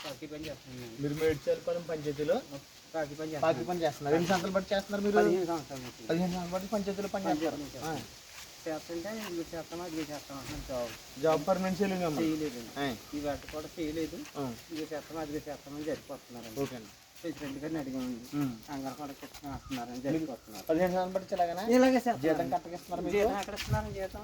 పాకి పని చేస్తున్నాను. మీరు మేడ్చలపాలెం పంచాయతీలో పాకి పని పాకి పని చేస్తున్నారు. ఎన్ని సంవత్సరాలు బట్టి చేస్తున్నారు మీరు? 15 సంవత్సరాలు. 15 సంవత్సరాలు బట్టి పంచాయతీలో పని చేస్తారు. చేస్తుంటే ఇది చేస్తాను అది చేస్తాను అంటున్నాను. జాబ్ పర్మనెంట్ చేయలేదు. చేయలేదు, ఈ వాటి కూడా చేయలేదు. ఇది చేస్తాను అది చేస్తామని జరిగిపోతున్నారు. ఓకే అండి. ప్రెసిడెంట్ గారిని అడిగామండి, కంగారు కూడా చెప్తున్నారని జరిగిపోతున్నారు. 15 సంవత్సరాలు బట్టి ఇలాగనా? ఇలాగే జీతం కరెక్ట్గా ఇస్తున్నారు మీకు? జీతం ఎక్కడ ఇస్తున్నారు? జీతం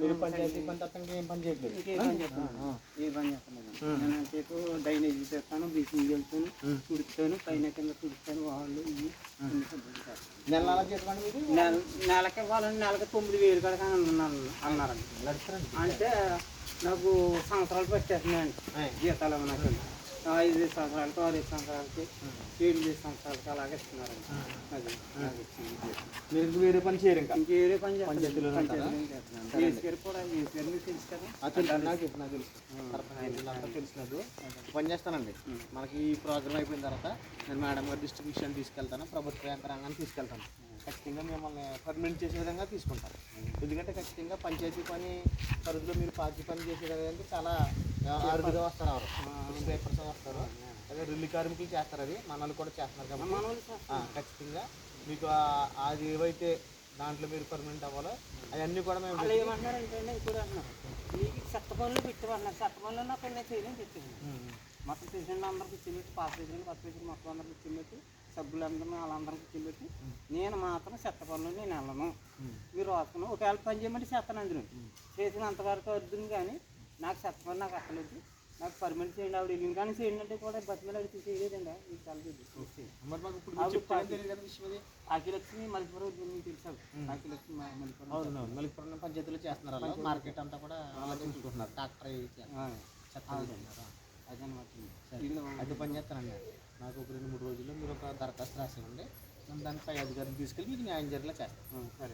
మీరు పంచాయతీ పని తప్ప ఏం పని చేయట్లేదు? ఏ పని చేస్తున్నాను, ఏ పని చేస్తున్నాను. నేను చేతు డ్రైనేజ్ చేస్తాను, బీచింగ్ వెళ్తాను, తుడుస్తాను, పైన కింద తుడుస్తాను, వాళ్ళు ఇవి నెల నెల జీతం అండి మీకు? నెలకి ఇవ్వాలని నెలకి 9,000 కనుక అన్నారండి. అంటే నాకు సంవత్సరాలు పట్టేస్తున్నాయండి జీతాలు. నాకు 5 సంవత్సరాలకి 6 సంవత్సరాలకి 7 సంవత్సరాలకి అలాగే ఇస్తున్నారండి. అది మీరు వేరే పని చేయరు ఇంకా? ఇంకేరే పని పంచాయతీలో ఏసీఆర్ కూడా ఏసీఆర్ మీకు తెలుసు కదా? నాకు తెలిసినది పని చేస్తానండి. మనకి ఈ ప్రోగ్రామ్ అయిపోయిన తర్వాత నేను మేడం గారి డిస్ట్రిబ్యూషన్ తీసుకెళ్తాను, ప్రభుత్వ యంత్రాంగాన్ని తీసుకెళ్తాను. ఖచ్చితంగా మిమ్మల్ని పర్మనెంట్ చేసే విధంగా తీసుకుంటాను. ఎందుకంటే ఖచ్చితంగా పంచాయతీ పని పరిధిలో మీరు పార్టీ పని చేసేదానికి చాలా అరుదుగా వస్తారు. ఎవరు పేపర్స్ వస్తారు, అదే రిల్లి కార్మికులు చేస్తారు. అది మనల్ని కూడా చేస్తున్నారు కాబట్టి ఖచ్చితంగా మీకు అది ఏవైతే దాంట్లో మీరు పర్మనెంట్ అవ్వాలో అవన్నీ కూడా మేము ఏమంటున్నారంటే ఇప్పుడు అంటున్నారు మీకు చెత్త పనులు పెట్టమన్నారు. చెత్త పనులు నాకు కొన్ని చేయలేని చెప్పింది. మొత్తం ప్రెసిడెంట్ అందరికి ఇచ్చిపెట్టి, పాస్ ప్రెసిడెంట్ ఫస్ట్ ప్రెసిడెంట్ మొత్తం అందరికి ఇచ్చిపెట్టి, సభ్యులందరూ వాళ్ళందరికీ ఇచ్చిపెట్టి, నేను మాత్రం చెత్త పనులు నేను వెళ్ళను, మీరు రాసుకున్నాను. ఒకవేళ పని చేయమంటే చేస్తాను, అందులో చేసినంతవరకు వద్దును. కానీ నాకు చెత్త పని నాకు అక్కలేదు, నాకు పర్మనెంట్ చేయండి. ఆవిడ వెళ్ళింది కానీ చేయండి అంటే కూడా బతిమీద అడిగి చేయలేదండి. మీకు కలగదు. ఆకిలక్ష్మి మలిపురం మీకు తెలుసు. ఆకిలక్ష్మి మలిపురం పంచాయతీలో చేస్తున్నారు. మార్కెట్ అంతా కూడా అలాగే చూసుకుంటున్నారు. ట్రాక్టర్ అదనమాట. అది పని చేస్తానండి. నాకు ఒక 2-3 రోజుల్లో మీరు ఒక దరఖాస్తు రాసేయండి. దాన్ని పై అధికారిని తీసుకెళ్ళి మీకు న్యాయం జరిగేలా చేస్తాను. సరే.